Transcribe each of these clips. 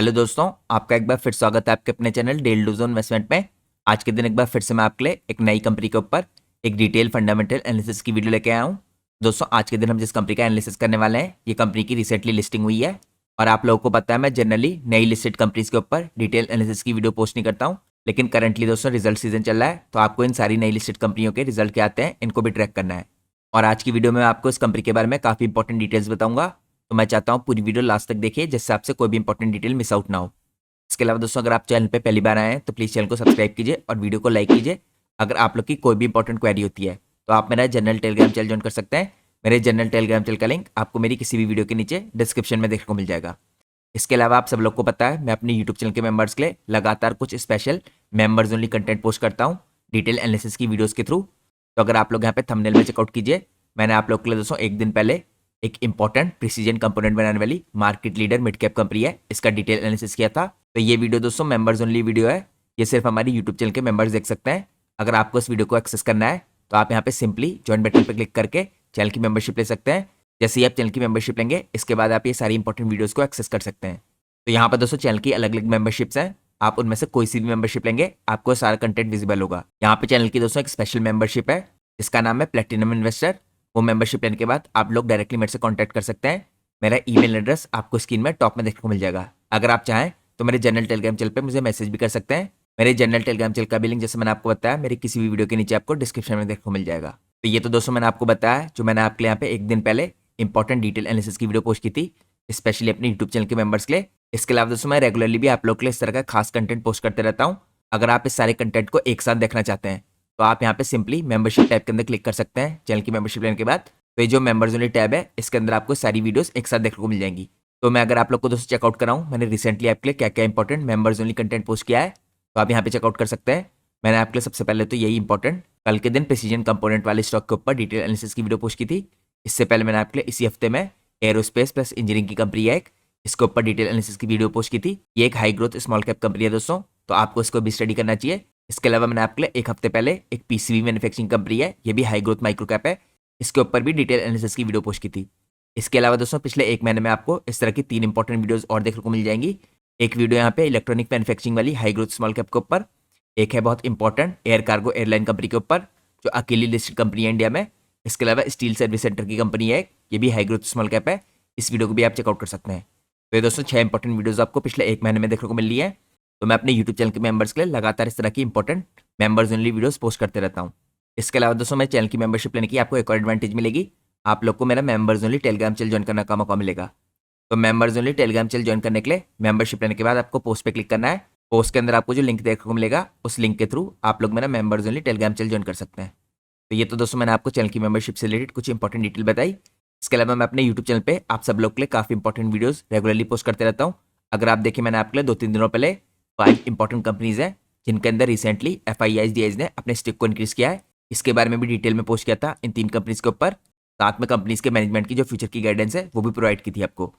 Hello दोस्तों, आपका एक बार फिर स्वागत है आपके अपने चैनल डेल डोजो इन्वेस्टमेंट में। आज के दिन एक बार फिर से मैं आपके लिए एक नई कंपनी के ऊपर एक डिटेल फंडामेंटल एनालिसिस की वीडियो लेके आया हूँ। दोस्तों, आज के दिन हम जिस कंपनी का एनालिसिस करने वाले हैं, ये कंपनी की रिसेंटली लिस्टिंग हुई है। और आप लोगों को पता है, मैं जनरली नई लिस्टेड कंपनीज के ऊपर डिटेल एनालिसिस की वीडियो पोस्ट नहीं करता हूँ। लेकिन करंटली दोस्तों रिजल्ट सीजन चल रहा है, तो आपको इन सारी नई लिस्टेड कंपनियों के रिजल्ट क्या आते हैं, इनको भी ट्रैक करना है। और आज की वीडियो में मैं आपको इस कंपनी के बारे में काफ़ी इंपॉर्टेंट डिटेल्स बताऊंगा। तो मैं चाहता हूँ पूरी वीडियो लास्ट तक देखिए, जिससे आपसे कोई भी इंपॉर्टेंट डिटेल मिस आउट ना हो। इसके अलावा दोस्तों, अगर आप चैनल पे पहली बार आए हैं तो प्लीज़ चैनल को सब्सक्राइब कीजिए और वीडियो को लाइक कीजिए। अगर आप लोग की कोई भी इंपॉर्टेंट क्वेरी होती है तो आप मेरा जनरल टेलीग्राम चैनल ज्वाइन कर सकते हैं। मेरे जनरल टेलीग्राम चैनल का लिंक आपको मेरी किसी भी वीडियो के नीचे डिस्क्रिप्शन में देखने को मिल जाएगा। इसके अलावा आप सब लोग को पता है, मैं अपने यूट्यूब चैनल के मेंबर्स के लिए लगातार कुछ special members only content post करता हूँ डिटेल एनालिसिस की वीडियोज़ के थ्रू। तो अगर आप लोग यहाँ पे थंबनेल में चेकआउट कीजिए, मैंने आप लोग के लिए दोस्तों एक दिन पहले एक इंपॉर्टेंट प्रिसीजन कंपोनेंट बनाने वाली market leader mid cap company है, इसका डिटेल एनालिसिस किया था। तो ये वीडियो दोस्तों मेंबर्स ओनली वीडियो है, ये सिर्फ हमारी यूट्यूब चैनल के मेंबर्स देख सकते हैं। अगर आपको इस वीडियो को एक्सेस करना है तो आप यहाँ पे सिंपली ज्वाइन बटन पर क्लिक करके चैनल की मेंबरशिप ले सकते हैं। जैसे ही आप चैनल की मेंबरशिप लेंगे, इसके बाद आप ये सारी इंपॉर्टेंट वीडियोज़ को एक्सेस कर सकते हैं। तो यहाँ पर दोस्तों चैनल की अलग अलग मेंबरशिप्स हैं, आप उनमें से कोई सी भी मेंबरशिप लेंगे, आपको सारा कंटेंट विजिबल होगा। यहाँ पे चैनल की दोस्तों एक स्पेशल मेंबरशिप है, जिसका नाम है प्लेटिनम इन्वेस्टर। वो मेंबरशिप लेने के बाद आप लोग डायरेक्टली मेरे से कॉन्टैक्ट कर सकते हैं। मेरा ईमेल एड्रेस आपको स्क्रीन में टॉप में देखने को मिल जाएगा। अगर आप चाहें तो मेरे जनरल टेलीग्राम चैनल पे मुझे मैसेज भी कर सकते हैं। मेरे जनरल टेलीग्राम चैनल का भी लिंक, जैसे मैंने आपको बताया, मेरे किसी भी वीडियो के नीचे आपको डिस्क्रिप्शन में देखने को मिल जाएगा। तो ये तो दोस्तों मैंने आपको बताया, जो मैंने आपके लिए यहाँ पे एक दिन पहले इंपॉर्टेंट डिटेल एनालिसिस की वीडियो पोस्ट की थी, स्पेशली अपने यूट्यूब चैनल के मेंबर्स के लिए। इसके अलावा दोस्तों मैं रेगुलरली भी आप लोग के लिए इस तरह का खास कंटेंट पोस्ट करते रहता हूँ। अगर आप इस सारे कंटेंट को एक साथ देखना चाहते हैं तो आप यहाँ पे सिंपली मेंबरशिप टैब के अंदर क्लिक कर सकते हैं चैनल की मेंबरशिप लेने के बाद। तो ये जो मेंबर्स ओनली टैब है, इसके अंदर आपको सारी वीडियोस एक साथ देखने को मिल जाएंगी। तो मैं अगर आप लोग को दोस्तों चेकआउट कराऊँ, मैंने रिसेंटली आपके लिए क्या क्या important members only content post किया है, तो आप यहाँ पे चेकआउट कर सकते हैं। मैंने आपके लिए सबसे पहले तो यही इंपॉर्टेंट कल के दिन प्रिसीजन कंपोनेंट वाले स्टॉक के ऊपर डिटेल एनालिसिस की वीडियो पोस्ट की थी। इससे पहले मैंने आपके लिए इसी हफ्ते में एरोस्पेस प्लस इंजीनियरिंग की कंपनी है एक, इसके ऊपर डिटेल एनालिसिस की वीडियो पोस्ट की थी। ये एक high growth small cap company है दोस्तों, तो आपको इसको भी स्टडी करना चाहिए। इसके अलावा मैंने आपके लिए एक हफ्ते पहले एक पीसीबी मैन्युफैक्चरिंग कंपनी है, ये भी हाई ग्रोथ माइक्रो कैप है, इसके ऊपर भी डिटेल एनालिसिस की वीडियो पोस्ट की थी। इसके अलावा दोस्तों पिछले एक महीने में आपको इस तरह की 3 इंपॉर्टेंट वीडियोस और देखने को मिल जाएंगी। एक वीडियो यहाँ पे इलेक्ट्रॉनिक मैन्युफैक्चरिंग वाली हाई ग्रोथ स्मॉल कैप के ऊपर, एक है बहुत important air cargo airline company के ऊपर, जो अकेली लिस्टेड कंपनी है इंडिया में। इसके अलावा स्टील सर्विस सेंटर की कंपनी है, ये भी हाई ग्रोथ स्मॉल कैप है, इस वीडियो को भी आप चेकआउट कर सकते हैं। तो ये दोस्तों 6 इंपॉर्टेंट वीडियोस आपको पिछले एक महीने में देखने को मिल रही है। तो मैं अपने यूट्यूब चैनल के मेंबर्स के लिए लगातार इस तरह की important members only videos post करते रहता हूँ। इसके अलावा दोस्तों मैं चैनल की मेंबरशिप लेने की आपको एक और एडवांटेज मिलेगी, आप लोग को मेरा members only Telegram channel join करने का मौका मिलेगा। तो members only Telegram channel join करने के लिए मेंबरशिप लेने के बाद आपको पोस्ट पे क्लिक करना है। पोस्ट के अंदर आपको जो लिंक देखने को मिलेगा, उस लिंक के थ्रू आप लोग मेरा members only Telegram channel join कर सकते हैं। तो ये तो दोस्तों मैंने आपको चैनल की मेंबरशिप से रिलेटेड कुछ इंपॉर्टेंट डिटेल बताई। इसके अलावा मैं अपने यूट्यूब चैनल पे आप सब लोग के लिए काफ़ी इंपॉर्टेंट वीडियोस रेगुलरली पोस्ट करते रहता हूँ। अगर आप देखें, मैंने आपके लिए 2-3 दिनों पहले 5 इंपॉर्टेंट कंपनीज हैं जिनके अंदर रिसेंटली FIIs ने अपने स्टिक को इंक्रीज किया है, इसके बारे में भी डिटेल में पोस्ट किया था इन 3 कंपनीज के ऊपर। साथ में कंपनीज के मैनेजमेंट की जो फ्यूचर की गाइडेंस है वो भी प्रोवाइड की थी आपको।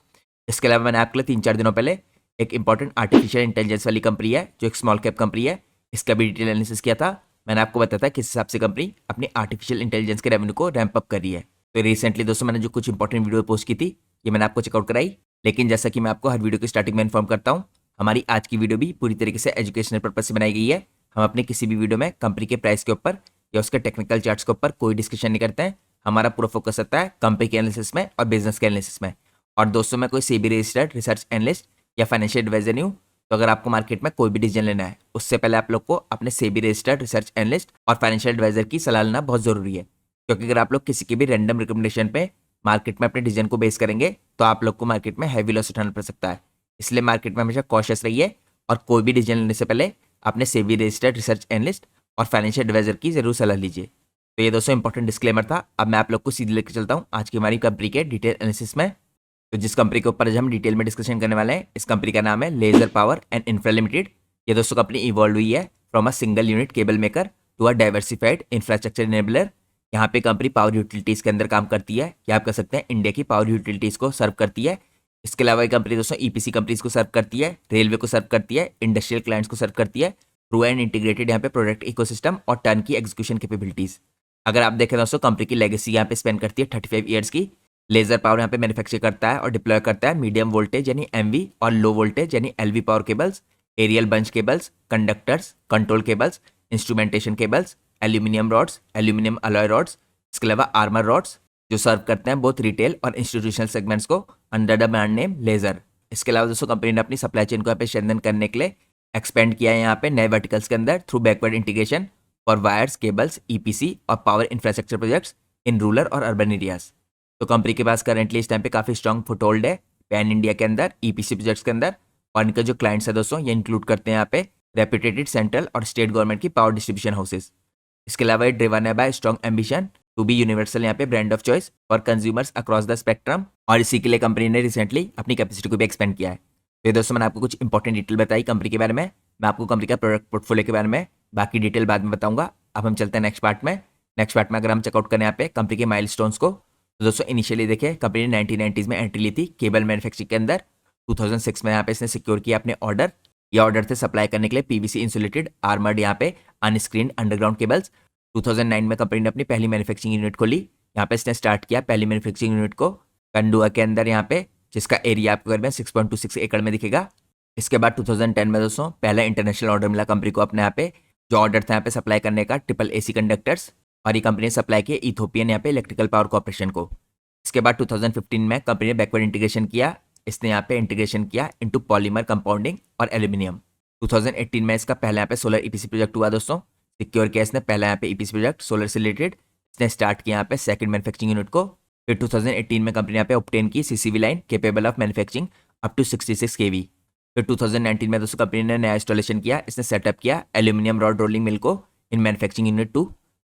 इसके अलावा मैंने आपके लिए 3-4 दिनों पहले एक इंपॉर्टेंट आर्टिफिशियल इंटेलिजेंस वाली कंपनी है, जो एक स्मॉल कैप कंपनी है, इसका भी डिटेल एनालिसिस किया था। मैंने आपको बताया था किस हिसाब से कंपनी अपनी आर्टिफिशियल इंटेलिजेंस के रेवेन्यू को रैंप अप कर रही है। तो रिसेंटली दोस्तों मैंने जो कुछ इंपॉर्टेंट वीडियो पोस्ट की थी, ये मैंने आपको चेकआउट कराई। लेकिन जैसा कि मैं आपको हर वीडियो की स्टार्टिंग में इन्फॉर्म करता हूँ, हमारी आज की वीडियो भी पूरी तरीके से एजुकेशनल पर्पज से बनाई गई है। हम अपने किसी भी वीडियो में कंपनी के प्राइस के ऊपर या उसके टेक्निकल चार्ट्स के ऊपर कोई डिस्कशन नहीं करते हैं। हमारा पूरा फोकस रहता है कंपनी के एनालिसिस में और बिजनेस के एनालिसिस में। और दोस्तों मैं कोई सेबी रजिस्टर्ड रिसर्च एनालिस्ट या फाइनेंशियल एडवाइजर नहीं हूँ। तो अगर आपको मार्केट में कोई भी डिसीजन लेना है, उससे पहले आप लोग को अपने सेबी रजिस्टर्ड रिसर्च एनालिस्ट और फाइनेंशियल एडवाइजर की सलाह लेना बहुत जरूरी है। क्योंकि अगर आप लोग किसी की भी रैंडम रिकमेंडेशन पे मार्केट में अपने डिसीजन को बेस करेंगे, तो आप लोग को मार्केट में हैवी लॉस उठाना पड़ सकता है। इसलिए मार्केट में हमेशा कॉशियस रहिए और कोई भी डिसीजन लेने से पहले अपने सेबी रजिस्टर्ड रिसर्च एनालिस्ट और फाइनेंशियल एडवाइजर की जरूर सलाह लीजिए। तो ये दोस्तों इंपॉर्टेंट डिस्क्लेमर था। अब मैं आप लोग को सीधे लेकर चलता हूँ आज की हमारी कंपनी के डिटेल एनालिसिस में। तो जिस कंपनी के ऊपर आज हम डिटेल में डिस्कशन करने वाले हैं, इस कंपनी का नाम है Laser Power and Infra Limited. ये दोस्तों कंपनी इवॉल्व हुई है from a single unit cable maker to a diversified infrastructure enabler. यहाँ पे कंपनी पावर यूटिलिटीज के अंदर काम करती है, या आप कह सकते हैं इंडिया की पावर यूटिलिटीज को सर्व करती है। इसके अलावा ये कंपनी दोस्तों EPC कंपनीज को सर्व करती है, रेलवे को सर्व करती है, इंडस्ट्रियल क्लाइंट्स को सर्व करती है थ्रू एंड इंटीग्रेटेड यहाँ पे प्रोडक्ट इकोसिस्टम और टर्न की एग्जीक्यूशन कैपेबिलिटीज। अगर आप देखें दोस्तों, कंपनी की लेगेसी यहाँ पे स्पेंड करती है 35 ईयर्स की। लेजर पावर यहाँ पे मैन्युफैक्चर करता है और डिप्लॉय करता है मीडियम वोल्टेज यानी एमवी और लो वोल्टेज यानी LV power cables, aerial bunch cables, conductors, control cables, instrumentation cables, aluminium rods, aluminium alloy rods, इसके अलावा आर्मर रॉड्स जो सर्व करते हैं बोथ रिटेल और इंस्टीट्यूशनल सेगमेंट्स को under the brand name Laser. इसके अलावा दोस्तों कंपनी ने अपनी सप्लाई चेन को यहाँ पे स्ट्रेंथन करने के लिए एक्सपेंड किया है यहाँ पे नए वर्टिकल्स के अंदर through backward integration for wires, cables, EPC और power infrastructure projects in rural और अर्बन एरियाज। तो कंपनी के पास करंटली इस टाइम पे काफ़ी स्ट्रॉन्ग फुटहोल्ड है पैन इंडिया के अंदर ईपीसी प्रोजेक्ट्स के अंदर। और इनके जो क्लाइंट्स है दोस्तों ये इंक्लूड करते हैं यहाँ पे रेप्यूटेटेड सेंट्रल और स्टेट गवर्नमेंट की पावर डिस्ट्रीब्यूशन हाउसेस। इसके अलावा ये ड्रिवन है by strong ambition to be universal यहाँ पे brand of choice for consumers across the spectrum. और इसी के लिए कंपनी ने रिसेंटली अपनी कैपेसिटी को भी एक्सपेंड किया है। तो ये दोस्तों मैंने आपको कुछ इंपॉर्टेंट डिटेल बताई कंपनी के बारे में। मैं आपको कंपनी का प्रोडक्ट पोर्टफोलियो के बारे में बाकी डिटेल बाद में बताऊंगा। अब हम चलते हैं नेक्स्ट पार्ट में। नेक्स्ट पार्ट में अगर हम चेकआउट करें यहाँ पे कंपनी के माइलस्टोन्स को, तो दोस्तों इनिशियली देखिए कंपनी ने 1990s में एंट्री ली थी केबल मैन्युफैक्चरिंग के अंदर। 2006 में यहाँ पे इसने सिक्योर किया अपने ऑर्डर। ये ऑर्डर थे सप्लाई करने के लिए पीवीसी इंसुलेटेड आर्मर्ड यहाँ पे अनस्क्रीन्ड अंडरग्राउंड केबल्स। 2009 में कंपनी ने अपनी पहली मैन्युफैक्चरिंग यूनिट खोली। यहाँ पे इसने स्टार्ट किया पहली मैन्युफैक्चरिंग यूनिट को कंडुआ के अंदर यहाँ पे, जिसका एरिया आपको करीबन 6.26 एकड़ में दिखेगा। इसके बाद 2010 में दोस्तों पहला इंटरनेशनल ऑर्डर मिला कंपनी को अपने यहाँ पे, जो ऑर्डर था यहाँ पे सप्लाई करने का ट्रिपल एसी कंडक्टर्स, और ये कंपनी ने सप्लाई किया इथोपियन यहाँ पे इलेक्ट्रिकल पावर कॉर्पोरेशन को। इसके बाद 2015 में कंपनी ने बैकवर्ड इंटीग्रेशन किया। इसने यहाँ पे इंटीग्रेशन किया इनटू पॉलीमर कंपाउंडिंग और एल्यूमिनियम। 2018 में इसका पहला यहाँ पे सोलर ईपीसी प्रोजेक्ट हुआ दोस्तों। सिक्योर किया इसने पहला यहाँ पे ईपीसी प्रोजेक्ट सोलर से रिलेटेड। इसने स्टार्ट किया यहाँ पे सेकंड मैन्युफैक्चरिंग यूनिट को। फिर 2018 में कंपनी यहाँ पे ऑब्टेन की CCV line capable of manufacturing up to 66 kV. फिर 2019 में दोस्तों कंपनी ने नया इंस्टॉलेशन किया। इसने सेटअप किया एल्यूमिनियम रॉड रोलिंग मिल को इन मैन्युफैक्चरिंग यूनिट 2।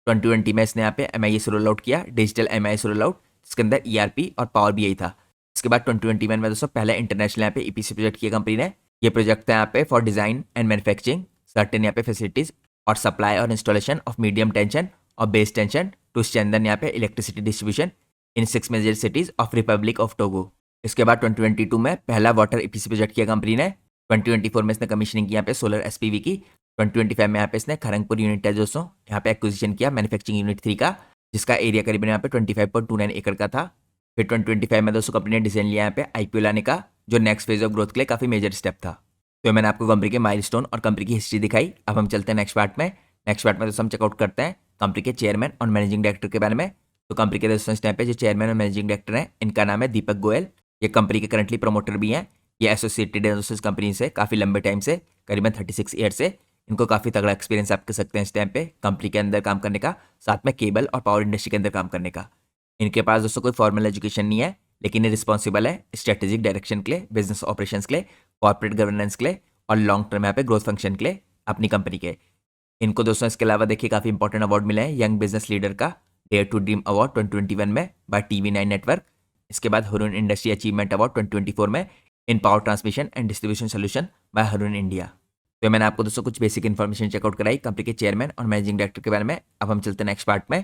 2020 में इसने यहाँ पे MIS रोल आउट किया, डिजिटल MIS रोल आउट, जिसके अंदर ERP और पावर BI था। इसके बाद 2021 में दोस्तों पहला इंटरनेशनल यहाँ पे EPC प्रोजेक्ट किया कंपनी ने। ये प्रोजेक्ट था यहाँ पे for design and manufacturing certain यहाँ पे फैसिलिटीज और सप्लाई और इंस्टॉलेशन ऑफ मीडियम टेंशन और बेस टेंशन टू स्ट्रेंथन यहाँ पे electricity distribution in 6 major cities of Republic of Togo. इसके बाद 2022 में पहला वाटर EPC प्रोजेक्ट किया कंपनी ने। 2024 में इसने कमीशनिंग की यहाँ पे सोलर SPV की। 2025 में यहाँ पे इसने खरंगपुर यूनिट है दोस्तों यहाँ पे एक्विजिशन किया मैन्युफैक्चरिंग यूनिट 3 का, जिसका एरिया करीबन यहाँ पे 25.29 एकड़ का था। फिर 2025 में दोस्तों कंपनी ने डिसीजन लिया यहाँ पे IPO लाने का, जो नेक्स्ट फेज ऑफ ग्रोथ के लिए काफ़ी मेजर स्टेप था। तो मैंने आपको कंपनी के माइलस्टोन और कंपनी की हिस्ट्री दिखाई। अब हम चलते हैं नेक्स्ट पार्ट में। नेक्स्ट पार्ट में दोस्तों हम चेकआउट करते हैं कंपनी के चेयरमैन और मैनेजिंग डायरेक्टर के बारे में। तो कंपनी के दोस्तों इस टाइम पे जो चेयरमैन और मैनेजिंग डायरेक्टर हैं इनका नाम है दीपक गोयल। ये कंपनी के करंटली प्रमोटर भी हैं। ये एसोसिएटेड है दोस्तों इस कंपनी से काफ़ी लंबे टाइम से, करीबन 36 ईयर से। इनको काफ़ी तगड़ा एक्सपीरियंस आप कह सकते हैं इस टाइम पे कंपनी के अंदर काम करने का, साथ में केबल और पावर इंडस्ट्री के अंदर काम करने का। इनके पास दोस्तों कोई फॉर्मल एजुकेशन नहीं है, लेकिन ये रिस्पॉन्सिबल है स्ट्रेटेजिक डायरेक्शन के लिए, बिजनेस ऑपरेशंस के लिए, कॉर्पोरेट गवर्नेंस के लिए और लॉन्ग टर्म यहाँ पे ग्रोथ फंक्शन के लिए अपनी कंपनी के। इनको दोस्तों इसके अलावा देखिए काफ़ी इंपॉर्टेंट अवार्ड मिले हैं यंग बिजनेस लीडर का डेयर टू ड्रीम अवार्ड 2021 में बाय TV9 नेटवर्क। इसके बाद हरुन इंडस्ट्री अचीवमेंट अवार्ड 2024 में in power transmission and distribution solution by Hurun India. तो मैंने आपको दोस्तों कुछ बेसिक इन्फॉर्मेशन चेकआउट कराई कंपनी के चेयरमैन और मैनेजिंग डायरेक्टर के बारे में। अब हम चलते हैं नेक्स्ट पार्ट में।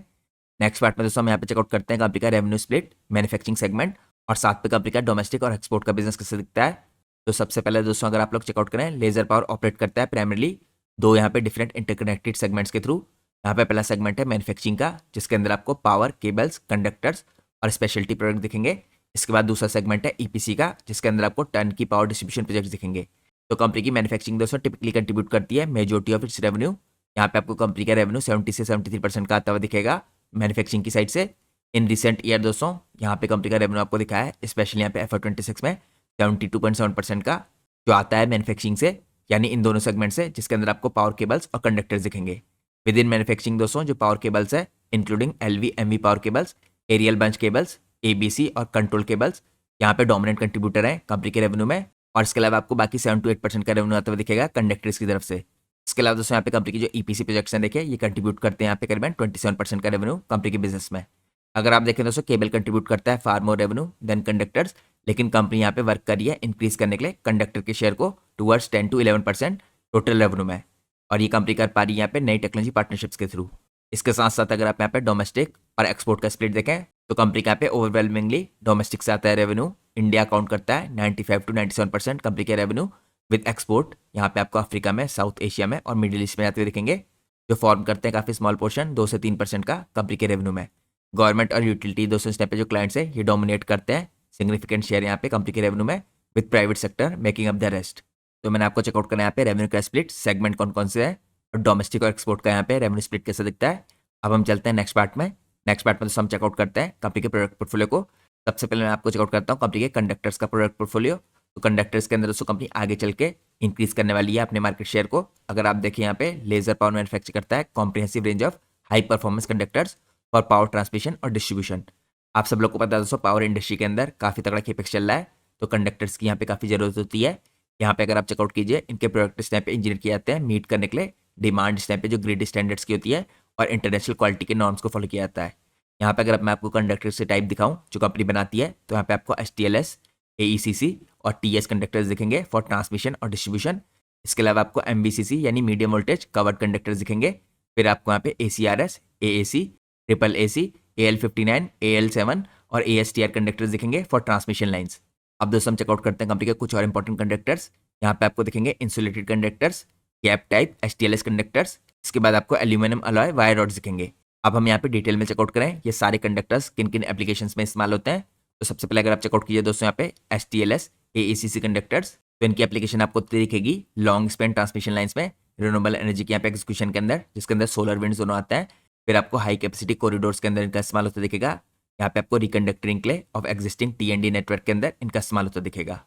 नेक्स्ट पार्ट में दोस्तों हम यहाँ पे चेकआउट करते हैं कंपनी का रेवेन्यू स्प्लिट, मैन्युफैक्चरिंग सेगमेंट और साथ पे कंपनी का डोमेस्टिक और एक्सपोर्ट का बिजनेस कैसे दिखता है। तो सबसे पहले दोस्तों अगर आप लोग चेकआउट करें, लेजर पावर ऑपरेट करता है प्राइमरली दो यहाँ पे डिफरेंट इंटरकनेक्टेड सेगमेंट्स के थ्रू। यहाँ पे पहला सेगमेंट है मैन्युफैक्चरिंग का, जिसके अंदर आपको पावर, केबल्स, कंडक्टर्स और स्पेशलिटी प्रोडक्ट दिखेंगे। इसके बाद दूसरा सेगमेंट है EPC का, जिसके अंदर आपको टर्न की पावर डिस्ट्रीब्यूशन प्रोजेक्ट दिखेंगे। तो कंपनी की मैन्युफैक्चरिंग दोस्तों टिपिकली कंट्रीब्यूट करती है मेजॉरिटी ऑफ इट्स रेवेन्यू। यहाँ पे आपको कंपनी का रेवेन्यू 70 से 73% का आता हुआ दिखेगा मैन्युफैक्चरिंग की साइड से। इन रिसेंट ईयर दोस्तों यहाँ पे कंपनी का रेवेन्यू आपको दिखा है, स्पेशली यहाँ पे FY26 में 72.7% का जो आता है मैन्युफैक्चरिंग से, यानी इन दोनों सेगमेंट से, जिसके अंदर आपको पावर केबल्स और कंडक्टर्स दिखेंगे। विद इन मैन्युफैक्चरिंग दोस्तों जो पावर केबल्स है including LV MV power cables, aerial bunch cables, ABC और कंट्रोल केबल्स यहाँ पे डोमिनेंट कंट्रीब्यूटर हैं कंपनी के रेवेन्यू में। और इसके अलावा आपको बाकी 7 to 8% का रेवेन्यू आता हुआ दिखेगा कंडक्टर्स की तरफ से। इसके अलावा दोस्तों यहाँ पे कंपनी की जो EPC प्रोजेक्ट्स हैं देखिए ये कंट्रीब्यूट करते हैं यहाँ पे करीबन 27% का रेवेन्यू कंपनी के बिजनेस में। अगर आप देखें दोस्तों केबल कंट्रीब्यूट करता है फार मोर रेवेन्यू देन कंडक्टर्स, लेकिन कंपनी यहाँ पे वर्क कर रही है इंक्रीज करने के लिए कंडक्टर के शेयर को टुवर्ड्स 10 to 11% टोटल रेवेन्यू में, और ये कंपनी कर पा रही है यहाँ पे नई टेक्नोलॉजी पार्टनरशिप्स के थ्रू। इसके साथ साथ अगर आप यहाँ पे डोमेस्टिक और एक्सपोर्ट का स्प्लिट देखें तो कंपनी का यहाँ पे ओवरवेलमिंगली डोमेस्टिक से आता है रेवेन्यू। इंडिया अकाउंट करता है 95 to 97% कंपनी के रेवेन्यू, विद एक्सपोर्ट यहाँ पे आपको अफ्रीका में, साउथ एशिया में और मिडिल ईस्ट में आते हुए दिखेंगे, जो फॉर्म करते हैं काफ़ी स्मॉल पोर्शन 2 से 3% का कंपनी के रेवेन्यू में। गवर्नमेंट और यूटिलिटी दोस्तों इस टाइप पे जो क्लाइंट्स है ये डोमिनेट करते हैं, सिग्निफिकेंट शेयर यहाँ पे कंपनी के रेवेन्यू में, with private sector making up the rest. तो मैंने आपको चेकआउट करना है यहाँ पे रेवेन्यू का स्प्लिट, सेगमेंट कौन कौन से है और डोमेस्टिक और एक्सपोर्ट का यहाँ पे रेवेन्यू स्प्लिट कैसे दिखता है। अब हम चलते हैं नेक्स्ट पार्ट में। नेक्स्ट पार्ट में दोस्तों हम चेकआउट करते हैं कंपनी के प्रोडक्ट पोर्टफोलियो को। सबसे पहले मैं आपको चेकआउट करता हूँ कंपनी के कंडक्टर्स का प्रोडक्ट पोर्टफोलियो। तो कंडक्टर्स के अंदर दोस्तों कंपनी आगे चल के इंक्रीज करने वाली है अपने मार्केट शेयर को। अगर आप देखिए यहाँ पे लेजर पावर मैन्युफैक्चर करता है comprehensive range of high performance conductors for power transmission और डिस्ट्रीब्यूशन। आप सब लोग को पता है दोस्तों पावर इंडस्ट्री के अंदर काफ़ी तगड़ा केपेक्स चल रहा है, तो कंडक्टर्स की यहाँ पे काफ़ी ज़रूरत होती है। यहाँ पे अगर आप चेकआउट कीजिए इनके प्रोडक्ट इस टाइम पे इंजीनियर किए जाते हैं मीट करने के लिए डिमांड इस टाइम पे जो ग्रिड स्टैंडर्ड्स की होती है और इंटरनेशनल क्वालिटी के नॉर्म्स को फॉलो किया जाता है। यहाँ पे अगर मैं आपको कंडक्टर से टाइप दिखाऊं जो कंपनी बनाती है, तो यहाँ पे आपको STLS, AECC और TS कंडक्टर्स दिखेंगे फॉर ट्रांसमिशन और डिस्ट्रीब्यूशन। इसके अलावा आपको MVCC यानी मीडियम वोल्टेज कवर्ड कंडक्टर्स दिखेंगे। फिर आपको यहाँ पे ACRS, AAC, triple AC, AL59, AL7 और ASTR कंडक्टर्स दिखेंगे फॉर ट्रांसमिशन लाइन्स। अब दोस्तों हम चेकआउट करते हैं कंपनी के कुछ और इंपॉर्टेंट कंडक्टर्स। यहाँ पे आपको दिखेंगे insulated conductors, gap type STLS conductors. इसके बाद आपको एल्यूमिनियम अलॉय वायर रॉड्स दिखेंगे। अब हम यहाँ पे डिटेल में चेकआउट करें ये सारे कंडक्टर्स किन किन एप्लीकेशंस में इस्तेमाल होते हैं। तो सबसे पहले अगर आप चेकआउट कीजिए दोस्तों यहाँ पे STLS, AECC कंडक्टर्स, तो इनकी एप्लीकेशन आपको दिखेगी लॉन्ग स्पैन ट्रांसमिशन लाइन्स में, रिन्यूएबल एनर्जी की यहाँ पे एग्जीक्यूशन के अंदर, जिसके अंदर सोलर विंड्स दोनों आता है। फिर आपको हाई कैपेसिटी कॉरिडोर्स के अंदर इनका इस्तेमाल होता दिखेगा। यहाँ पे आपको रिकंडक्टरिंग के लिए ऑफ एग्जिस्टिंग T&D नेटवर्क के अंदर इनका इस्तेमाल होता दिखेगा।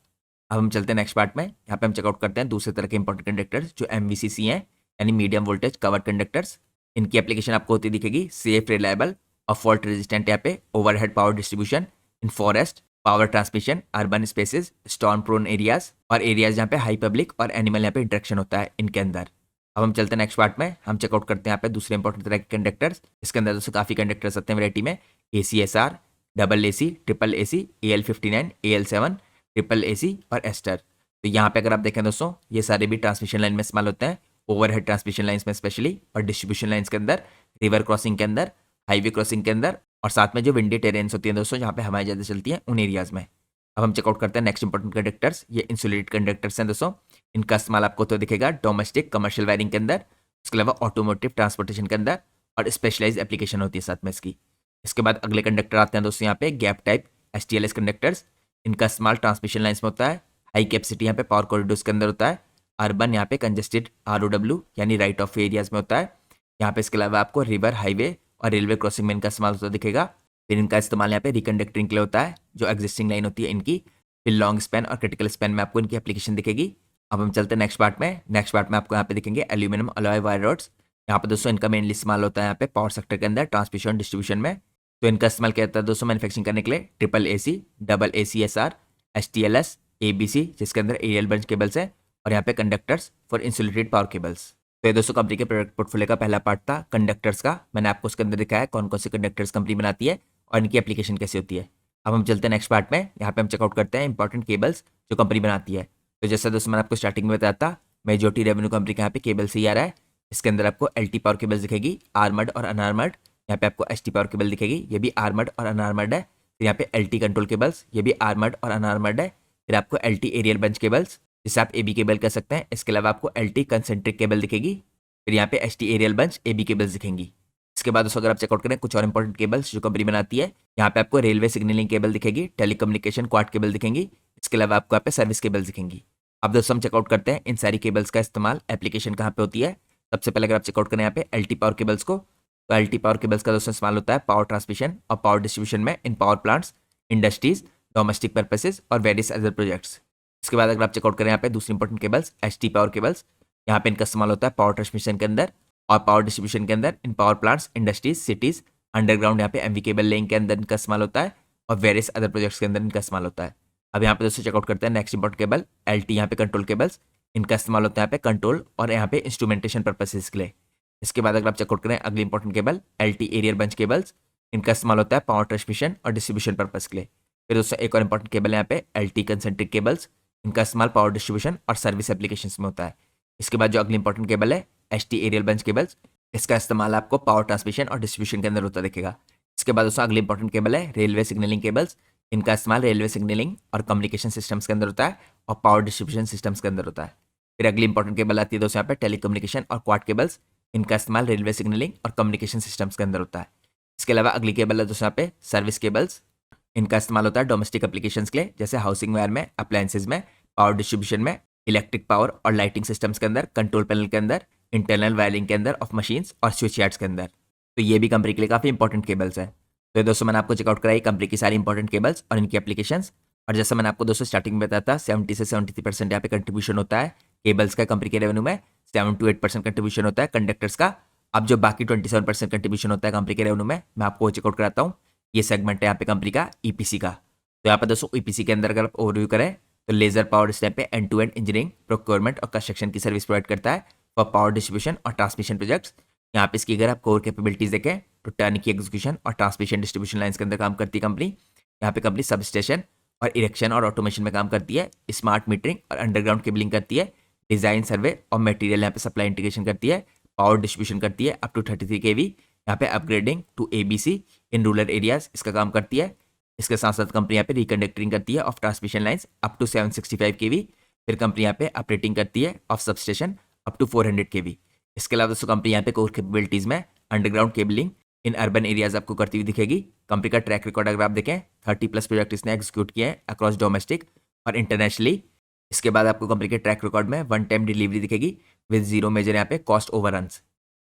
अब हम चलते हैं नेक्स्ट पार्ट में। यहाँ पे हम चेकआउट करते हैं दूसरे तरह के इंपॉर्टेंट कंडक्टर्स जो MVCC हैं, यानी मीडियम वोल्टेज कवर्ड कंडक्टर्स। इनकी एप्लीकेशन आपको होती दिखेगी सेफ, रिलायबल और फॉल्ट रेजिस्टेंट यहाँ पे overhead power distribution in forest, power transmission, urban spaces, storm prone areas और एरियाज जहाँ पे हाई पब्लिक और एनिमल यहाँ पे इंटरेक्शन होता है इनके अंदर। अब हम चलते हैं नेक्स्ट पार्ट में। हम चेकआउट करते हैं यहाँ पे दूसरे इंपॉर्टेंट तरह के कंडक्टर्स। इसके अंदर दोस्तों काफ़ी कंडक्टर्स आते हैं वैरायटी में, ACSR, double AC, triple AC, AL59, AL7, triple AC और एस्टर। तो यहाँ पे अगर आप देखें दोस्तों ये सारे भी ट्रांसमिशन लाइन में इस्तेमाल होते हैं, ओवरहेड ट्रांसमिशन लाइन्स में स्पेशली, और डिस्ट्रीब्यूशन लाइन्स के अंदर, रिवर क्रॉसिंग के अंदर, हाईवे क्रॉसिंग के अंदर, और साथ में जो विंडी टेरेन्स होती हैं दोस्तों जहाँ पे हवाएं ज़्यादा चलती हैं उन एरियाज़ में। अब हम चेकआउट करते हैं नेक्स्ट इंपॉर्टेंट कंडक्टर्स। ये इंसुलेटेड कंडक्टर्स हैं दोस्तों। इनका इस्तेमाल आपको तो दिखेगा डोमेस्टिक कमर्शियल वायरिंग के अंदर, उसके अलावा ऑटोमोटिव ट्रांसपोर्टेशन के अंदर, और स्पेशलाइज एप्लीकेशन होती है साथ में इसकी। इसके बाद अगले कंडक्टर आते हैं दोस्तों यहाँ पे गैप टाइप STLS कंडक्टर्स। इनका इस्तेमाल ट्रांसमिशन लाइन्स में होता है, हाई कैपेसिटी यहाँ पे पावर कॉरिडोर्स के अंदर होता है, अर्बन यहाँ पे कंजेस्टेड ROW यानी राइट ऑफ एरियाज में होता है। यहाँ पे इसके अलावा आपको रिवर, हाईवे और रेलवे क्रॉसिंग में इनका इस्तेमाल होता दिखेगा। फिर इनका इस्तेमाल यहाँ पे रिकंडक्टिंग के लिए होता है जो एग्जिस्टिंग लाइन होती है इनकी। फिर लॉन्ग स्पैन और क्रिटिकल स्पैन में आपको इनकी एप्लीकेशन दिखेगी। अब हम चलते हैं नेक्स्ट पार्ट में। नेक्स्ट पार्ट में आपको यहाँ पे दिखेंगे एल्यूमिनियम अलॉय वायर रॉड्स। यहाँ पे दोस्तों इनका मेनली इस्तेमाल होता है यहाँ पे पावर सेक्टर के अंदर, ट्रांसमिशन डिस्ट्रीब्यूशन में। तो इनका इस्तेमाल किया जाता है दोस्तों मैन्युफैक्चरिंग करने के लिए triple AC, double ACSR, STLS, ABC जिसके अंदर एरियल ब्रांच केबल्स है, और यहाँ पे conductors for insulated power cables. तो ये दोस्तों कंपनी के प्रोडक्ट पोर्टफोलियो का पहला पार्ट था कंडक्टर्स का। मैंने आपको उसके अंदर दिखाया कौन कौन से कंडक्टर्स कंपनी बनाती है और इनकी एप्लीकेशन कैसी होती है। अब हम चलते हैं नेक्स्ट पार्ट में। यहाँ पे हम चेकआउट करते हैं इंपॉर्टेंट केबल्स जो कंपनी बनाती है। तो जैसा दोस्तों मैंने आपको स्टार्टिंग में बताया था, मेजॉरिटी रेवेन्यू कंपनी का यहाँ पे केबल से ही आ रहा है। इसके अंदर आपको LT पावर केबल्स दिखेगी, आर्मर्ड और अनआर्मर्ड। यहाँ पे आपको ST पावर केबल दिखेगी, ये भी आर्मर्ड और अनआर्मर्ड है। फिर यहाँ पे LT कंट्रोल केबल्स, ये भी आर्मर्ड और अनआर्मर्ड है। फिर आपको LT एरियल बंच केबल्स जिसे आप AB केबल कह सकते हैं। इसके अलावा आपको LT कंसेंट्रिक केबल दिखेगी। फिर यहाँ पे ST aerial bunch AB cables दिखेंगी। इसके बाद दोस्तों अगर आप चेकआउट करें कुछ और इंपॉर्टेंट केबल्स जो कंपनी बनाती है, यहाँ पे आपको रेलवे सिग्नलिंग केबल दिखेगी, टेलीकम्युनिकेशन क्वाड केबल दिखेंगी। इसके अलावा आपको यहाँ पे सर्विस केबल दिखेंगी। अब दोस्तों हम चेकआउट करते हैं इन सारी केबल्स का इस्तेमाल एप्लीकेशन कहाँ पे होती है। सबसे पहले अगर आप चेकआउट करें यहाँ पे LT पावर केबल्स को, तो LT पावर केबल्स का दोस्तों इस्तेमाल होता है पावर ट्रांसमिशन और पावर डिस्ट्रीब्यूशन में in power plants, industries, domestic purposes और वेरियस अदर प्रोजेक्ट्स। इसके बाद अगर आप चेकआउट करें यहाँ पे दूसरी important cables ST power cables, यहाँ पे इनका इस्तेमाल होता है पावर ट्रांसमिशन के अंदर और पावर डिस्ट्रीब्यूशन के अंदर in power plants, industries, cities, underground यहाँ पे MV केबल लेइंग के अंदर इनका इस्तेमाल होता है और वेरियस अदर प्रोजेक्ट्स के अंदर इनका इस्तेमाल होता है। अब यहाँ पे दोस्तों चेकआउट करते हैं नेक्स्ट इंपॉर्टेंट केबल LT यहाँ पे कंट्रोल केबल्स। इनका इस्तेमाल होता है यहाँ पे कंट्रोल और यहाँ पे इंस्ट्रूमेंटेशन पर्पसेस के लिए। इसके बाद अगर आप चेकआउट करें अगली important cable LT aerial bunch cables, इनका इस्तेमाल होता है पावर ट्रांसमिशन और डिस्ट्रीब्यूशन पर्पस के लिए। फिर दोस्तों एक और इंपॉर्टेंट केबल है यहाँ पे LT कंसेंट्रिक केबल्स, इनका इस्तेमाल पावर डिस्ट्रीब्यूशन और सर्विस एप्लीकेशंस में होता है। इसके बाद जो अगली इंपॉर्टेंट केबल है ST एरियल बंच केबल्स, इसका इस्तेमाल आपको पावर ट्रांसमिशन और डिस्ट्रीब्यूशन के अंदर होता दिखेगा। इसके बाद दोस्तों अगली इंपॉर्टेंट केबल है रेलवे सिग्नलिंग केबल्स, इनका इस्तेमाल रेलवे सिग्नलिंग और कम्युनिकेशन सिस्टम्स के अंदर होता है और पावर डिस्ट्रीब्यूशन सिस्टम्स के अंदर होता है। फिर अगली इंपॉर्टेंट केबल आती है दोस्तों यहाँ पे टेलीकम्युनिकेशन और क्वाड केबल्स, इनका इस्तेमाल रेलवे सिग्नलिंग और कम्युनिकेशन सिस्टम्स के अंदर होता है। इसके अलावा अगली केबल है दोस्तों यहाँ पे सर्विस केबल्स। इनका इस्तेमाल होता है डोमेस्टिक एप्लीकेशंस के लिए, जैसे हाउसिंग वायर में, अप्लायंसेज में, पावर डिस्ट्रीब्यूशन में, इलेक्ट्रिक पावर और लाइटिंग सिस्टम्स के अंदर, कंट्रोल पैनल के अंदर, इंटरनल वायरिंग के अंदर ऑफ मशीन्स और स्विच यार्ड्स के अंदर। तो ये भी कंपनी के लिए काफ़ी इंपॉर्टेंट केबल्स है। तो ये दोस्तों मैंने आपको चेकआउट कराई कंपनी की सारी इंपॉर्टेंट केबल्स और इनकी एप्लीकेशंस। और जैसा मैंने आपको दोस्तों स्टार्टिंग में बताया था 70 से 73% यहाँ पे कंट्रीब्यूशन होता है केबल्स का कंपनी के रेवेन्यू में, 7 to 8% कंट्रीब्यूशन होता है कंडक्टर्स का। अब जो बाकी 27% कंट्रीब्यूशन होता है कंपनी के रेवेन्यू में, मैं आपको चेकआउट कराता हूँ। ये सेगमेंट है यहाँ पे कंपनी का ईपीसी का। तो यहाँ पे दोस्तों ईपीसी के अंदर अगर आप ओवरव्यू करें तो लेजर पावर स्टेप पे end to end engineering, procurement और कंस्ट्रक्शन की सर्विस प्रोवाइड करता है फॉर पावर डिस्ट्रीब्यूशन और ट्रांसमिशन प्रोजेक्ट्स। यहाँ पे इसकी अगर आप कोर कैपेबिलिटीज देखें तो टर्न की एग्जीक्यूशन और ट्रांसमिशन डिस्ट्रीब्यूशन लाइन्स के अंदर काम करती है कंपनी। यहाँ पे कंपनी सब स्टेशन और इरेक्शन और ऑटोमेशन में काम करती है, स्मार्ट मीटरिंग और अंडरग्राउंड केबलिंग करती है, डिजाइन सर्वे और मटेरियल यहाँ पे सप्लाई इंटीग्रेशन करती है, पावर डिस्ट्रीब्यूशन करती है अप टू 33 kV, यहाँ पे upgrading to ABC in rural areas इसका काम करती है। इसके साथ साथ कंपनी यहाँ पे रिकंडक्टिंग करती है of transmission lines up to 765 kV। फिर कंपनी यहाँ पे ऑपरेटिंग करती है of substation up to 400 kV। इसके अलावा दोस्तों कंपनी यहाँ पे कोर कैपेबिलिटीज में underground cabling in urban areas आपको करती हुई दिखेगी। कंपनी का ट्रैक रिकॉर्ड अगर आप देखें 30+ प्रोजेक्ट इसने एग्जीक्यूट किए हैं अक्रॉस डोमेस्टिक और इंटरनेशनली। इसके बाद आपको कंपनी के ट्रैक रिकॉर्ड में 1 टाइम डिलीवरी दिखेगी विद जीरो मेजर यहाँ पे कॉस्ट ओवररन्स।